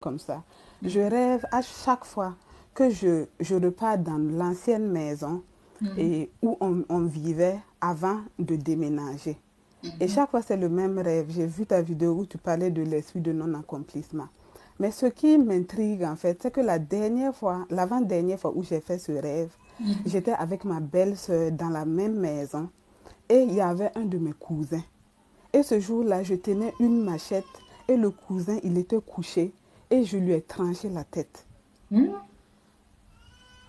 comme ça. Je rêve à chaque fois que je repars dans l'ancienne maison et où on vivait avant de déménager. Et chaque fois, c'est le même rêve. J'ai vu ta vidéo où tu parlais de l'esprit de non-accomplissement. Mais ce qui m'intrigue, en fait, c'est que la dernière fois, l'avant-dernière fois où j'ai fait ce rêve, j'étais avec ma belle-sœur dans la même maison et il y avait un de mes cousins. Et ce jour-là, je tenais une machette et le cousin, il était couché et je lui ai tranché la tête. Hmm.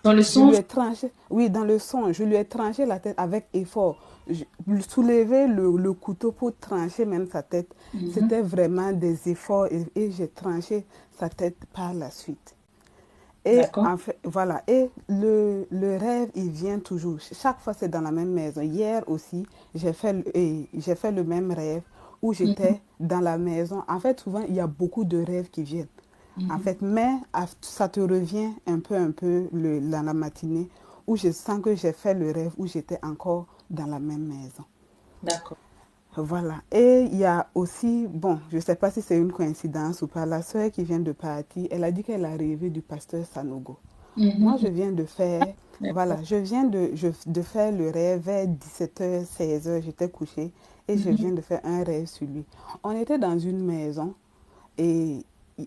Dans le Je lui songe. ai tranché, oui, dans le son, je lui ai tranché la tête avec effort. Je, soulever le couteau pour trancher même sa tête, Mhm. c'était vraiment des efforts et j'ai tranché sa tête par la suite. Et D'accord. en fait, voilà, et le rêve, il vient toujours. Chaque fois, c'est dans la même maison. Hier aussi, j'ai fait le même rêve où Mhm. j'étais dans la maison. En fait, souvent, il y a beaucoup de rêves qui viennent. En Mhm. fait, mais ça te revient un peu dans la matinée où je sens que j'ai fait le rêve où j'étais encore dans la même maison. D'accord. Voilà. Et il y a aussi, bon, je ne sais pas si c'est une coïncidence ou pas, la sœur qui vient de partir, elle a dit qu'elle a rêvé du pasteur Sanogo. Moi, je Mhm. viens de faire, D'accord. voilà, je viens de faire le rêve vers 17h, 16h, j'étais couchée et je Mhm. viens de faire un rêve sur lui. On était dans une maison et,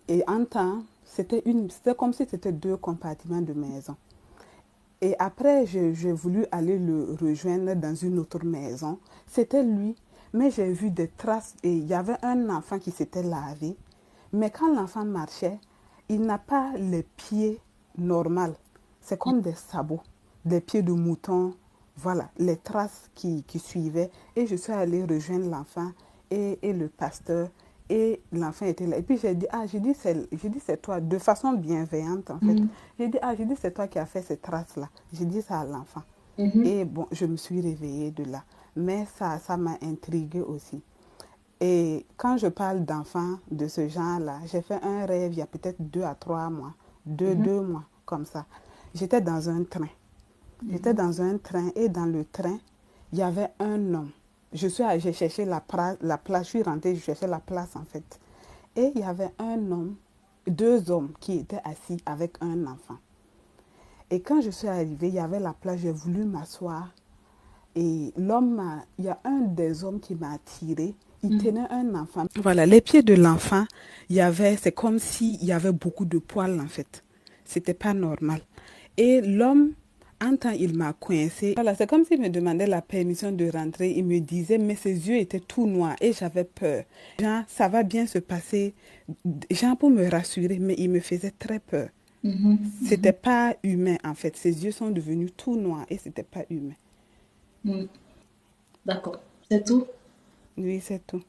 et en temps, c'était comme si c'était deux compartiments de maison. Et après, j'ai voulu aller le rejoindre dans une autre maison. C'était lui, mais j'ai vu des traces et il y avait un enfant qui s'était lavé. Mais quand l'enfant marchait, il n'a pas les pieds normaux. C'est comme des sabots, des pieds de mouton. Voilà, les traces qui suivaient. Et je suis allée rejoindre l'enfant et le pasteur. Et l'enfant était là. Et puis j'ai dit, ah, j'ai dit, c'est toi, de façon bienveillante en fait. Mhm. J'ai dit, c'est toi qui as fait ces traces-là. J'ai dit ça à l'enfant. Mhm. Et bon, je me suis réveillée de là. Mais ça m'a intriguée aussi. Et quand je parle d'enfants de ce genre-là, j'ai fait un rêve il y a peut-être 2 à 3 mois, Mhm. 2 mois comme ça. J'étais dans un train. J'étais Mhm. dans un train et dans le train, il y avait un homme. J'ai cherché la place, je suis rentrée, je cherchais la place en fait. Et il y avait un homme, deux hommes qui étaient assis avec un enfant. Et quand je suis arrivée, il y avait la place, j'ai voulu m'asseoir. Et il y a un des hommes qui m'a attiré. Il Mhm. tenait un enfant. Voilà, les pieds de l'enfant, c'est comme s'il y avait beaucoup de poils en fait. C'était pas normal. Et l'homme, en temps, il m'a coincé. Voilà, c'est comme s'il me demandait la permission de rentrer. Il me disait, mais ses yeux étaient tout noirs et j'avais peur. Genre, ça va bien se passer. Genre, pour me rassurer, mais il me faisait très peur. Mhm. C'était Mhm. pas humain en fait. Ses yeux sont devenus tout noirs et c'était pas humain. Mhm. D'accord. C'est tout. Oui, c'est tout.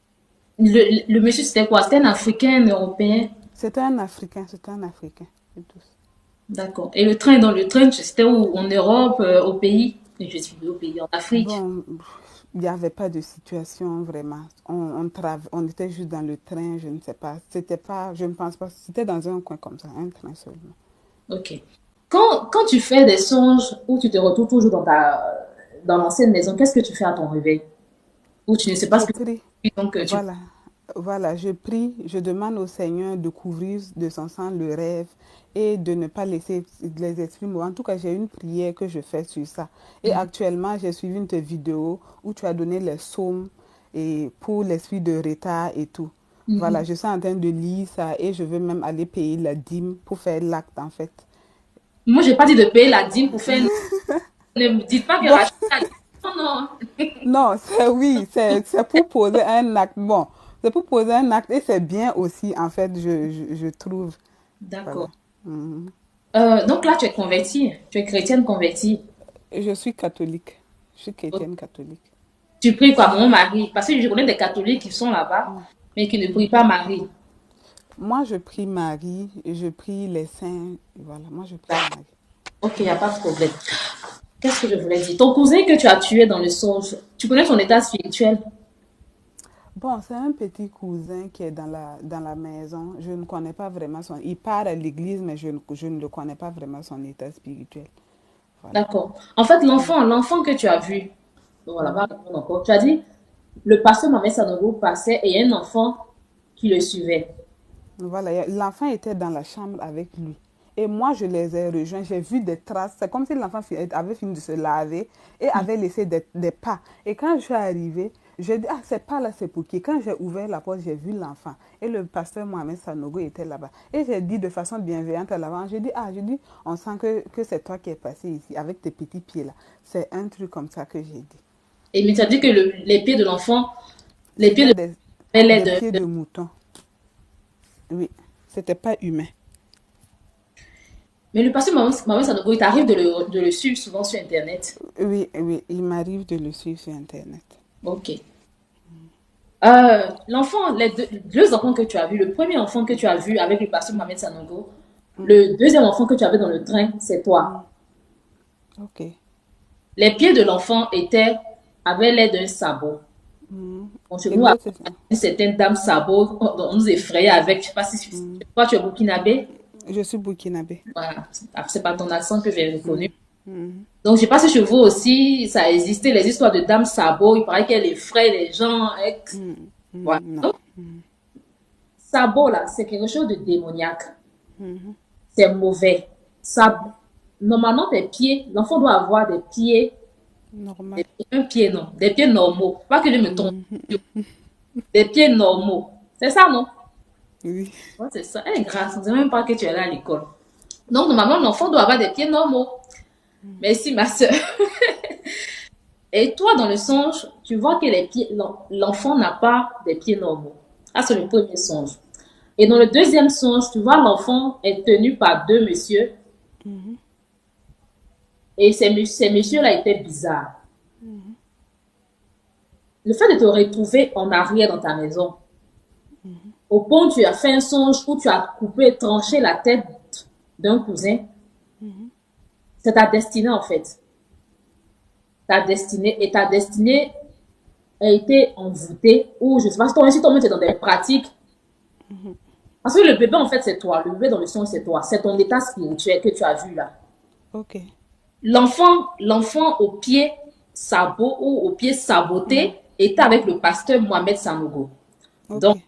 Le monsieur, c'était quoi? C'était un Africain, un Européen? C'était un Africain, c'était un Africain. C'est tout. D'accord. Et le train, dans le train, c'était où? En Europe, au pays? Je suis au pays, en Afrique. Bon, il n'y avait pas de situation vraiment. On était juste dans le train, je ne sais pas. C'était pas, je ne pense pas, c'était dans un coin comme ça, un train seulement. Ok. Quand tu fais des songes où tu te retrouves toujours dans l'ancienne maison, qu'est-ce que tu fais à ton réveil? Ou tu ne sais pas Je ce que prie, tu fais, donc tu... voilà, voilà, je prie, je demande au Seigneur de couvrir de son sang le rêve et de ne pas laisser les esprits mourir. En tout cas, j'ai une prière que je fais sur ça. Et Mhm. actuellement, j'ai suivi une de tes vidéos où tu as donné les psaumes et pour l'esprit de retard et tout. Voilà, Mhm. je suis en train de lire ça et je veux même aller payer la dîme pour faire l'acte en fait. Moi, j'ai pas dit de payer la dîme pour faire... Ne me dites pas que Bon, Rachel a dit... Non, non. non, oui, c'est pour poser un acte. Bon, c'est pour poser un acte et c'est bien aussi en fait, je trouve. Voilà. D'accord. Mhm. Donc là, tu es convertie. Tu es chrétienne convertie. Je suis catholique. Je suis Ok. chrétienne catholique. Tu pries quoi, mon mari? Parce que je connais des catholiques qui sont là-bas, mais qui ne prient pas Marie. Moi, je prie Marie, je prie les saints. Voilà, moi, je prie Marie. Ok, il n'y a pas de problème. Qu'est-ce que je voulais dire? Ton cousin que tu as tué dans le songe, tu connais son état spirituel? Bon, c'est un petit cousin qui est dans la maison. Je ne connais pas vraiment son... Il part à l'église, mais je ne le connais pas vraiment son état spirituel. Voilà. D'accord. En fait, l'enfant que tu as vu, voilà, va répondre encore. Tu as dit, le pasteur Mohamed Sanogo passait et il y a un enfant qui le suivait. Voilà, l'enfant était dans la chambre avec lui. Et moi, je les ai rejoints. J'ai vu des traces. C'est comme si l'enfant avait fini de se laver et avait laissé des pas. Et quand je suis arrivée, j'ai dit, ah, ces pas-là, c'est pour qui? Quand j'ai ouvert la porte, j'ai vu l'enfant. Et le pasteur Mohamed Sanogo était là-bas. Et j'ai dit de façon bienveillante à l'avant, j'ai dit, on sent que c'est toi qui es passé ici avec tes petits pieds-là. C'est un truc comme ça que j'ai dit. Et mais tu as dit que les pieds de l'enfant, les pieds C'était de elle est des pieds de... de mouton. Oui, c'était pas humain. Mais le pasteur Maman Sanogo, il t'arrive de le suivre souvent sur Internet. Oui, oui, il m'arrive de le suivre sur Internet. Ok. L'enfant, les deux enfants que tu as vus, le premier enfant que tu as vu avec le pasteur Mohamed Sanogo, le deuxième enfant que tu avais dans le train, c'est toi. Ok. Les pieds de l'enfant avaient l'air d'un sabot. Bon, chez Et nous, l'autre, c'est ça. une certaine dame sabot, on nous effrayait avec. Je ne sais pas si toi tu es burkinabé. Je suis burkinabé. Voilà, c'est pas ton accent que j'ai reconnu. Donc, je ne sais pas si chez vous aussi, ça existait, les histoires de dames sabot. Il paraît qu'elle effraie les gens. Voilà. Non. Donc, sabot, là, c'est quelque chose de démoniaque. C'est mauvais. Ça, normalement, tes pieds, l'enfant doit avoir des pieds, Normal. un pied non, des pieds normaux. Pas que je me trompe. Des pieds normaux. C'est ça, non? Oui. Ouais, c'est ça. Eh, grâce, on ne sait même pas que tu es là à l'école. Donc, normalement, l'enfant doit avoir des pieds normaux. Merci, ma soeur. Et toi, dans le songe, tu vois que l'enfant n'a pas des pieds normaux. Ah, c'est le premier songe. Et dans le deuxième songe, tu vois, l'enfant est tenu par deux messieurs. Et ces messieurs-là étaient bizarres. Le fait de te retrouver en arrière dans ta maison, au point où tu as fait un songe où tu as coupé, tranché la tête d'un cousin, c'est ta destinée en fait. Ta destinée a été envoûtée, ou je ne sais pas si toi-même tu es dans des pratiques. Parce que le bébé en fait c'est toi, le bébé dans le songe c'est toi, c'est ton état spirituel que tu as vu là. Ok. L'enfant au pied sabot ou au pied saboté était avec le pasteur Mohamed Sanogo. Donc, Ok.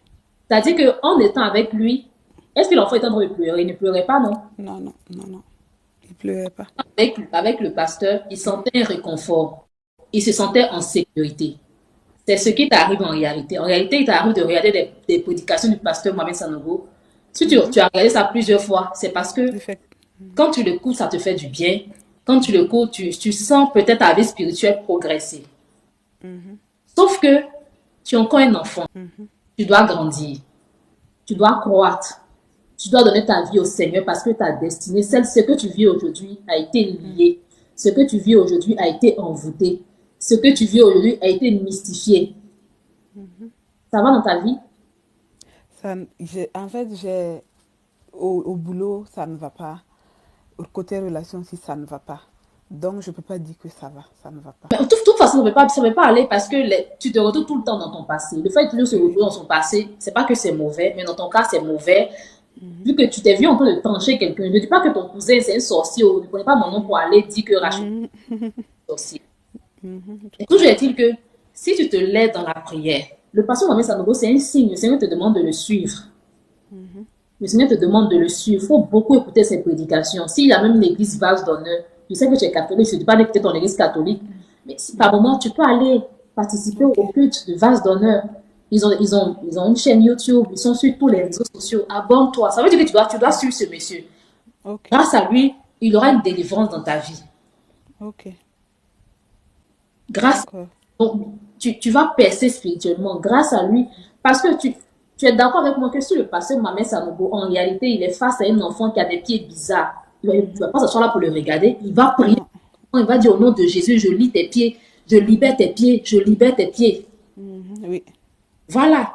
c'est-à-dire qu'en étant avec lui, est-ce que l'enfant était en train de pleurer? Il ne pleurait pas, non? Non, non, non, non. Il pleurait pas. Avec le pasteur, il sentait un réconfort. Il se sentait en sécurité. C'est ce qui t'arrive en réalité. En réalité, il t'arrive de regarder des prédications du pasteur Mohamed Sanogo. Si tu as regardé ça plusieurs fois, c'est parce que Effect. quand tu l'écoutes, ça te fait du bien. Quand tu l'écoutes, tu sens peut-être ta vie spirituelle progresser. Sauf que tu es encore un enfant. Tu dois grandir. Tu dois croître. Tu dois donner ta vie au Seigneur parce que ta destinée, ce que tu vis aujourd'hui a été lié. Ce que tu vis aujourd'hui a été envoûté. Ce que tu vis aujourd'hui a été mystifié. Ça va dans ta vie? En fait, au boulot, ça ne va pas. Au côté relation aussi, ça ne va pas. Donc, je ne peux pas dire que ça va. Ça ne va pas. Mais de toute façon, ça ne peut pas aller parce que tu te retrouves tout le temps dans ton passé. Le fait de toujours se retrouver dans son passé, c'est pas que c'est mauvais, mais dans ton cas, c'est mauvais. Vu que tu t'es vu en train de trancher quelqu'un, ne dis pas que ton cousin c'est un sorcier, ne prenez pas mon nom pour aller dire que Rachel est un sorcier. Et toujours est-il que si tu te lèves dans la prière, le pasteur Mohamed Sanogo, c'est un signe. Le Seigneur te demande de le suivre. Le Seigneur te demande de le suivre. Il faut beaucoup écouter ses prédications. S'il y a même l'église vase d'honneur, je sais que tu es catholique, je ne dis pas que tu es dans l'église catholique, mais si par moment tu peux aller participer au culte de vase d'honneur. Ils ont une chaîne YouTube, ils sont sur tous les réseaux sociaux. Abonne-toi. Ça veut dire que tu dois suivre ce monsieur. Ok. Grâce à lui, il aura une délivrance dans ta vie. Ok. Grâce, D'accord. donc, tu vas percer spirituellement grâce à lui. Parce que tu es d'accord avec moi que si le pasteur Mohamed Sanogo, en réalité, il est face à un enfant qui a des pieds bizarres, il ne va pas s'asseoir là pour le regarder. Il va prier. Non. Il va dire au nom de Jésus, je lis tes pieds, je libère tes pieds, je libère tes pieds. Oui. Voilà.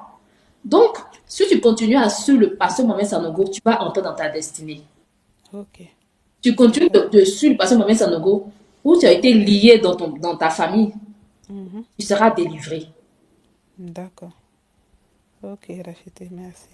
Donc, si tu continues à suivre le pasteur Mohamed Sanogo, tu vas entrer dans ta destinée. Ok. Tu continues de suivre le pasteur Mohamed Sanogo, où tu as été lié dans ta famille, tu seras délivré. D'accord. Ok, Rachete, merci.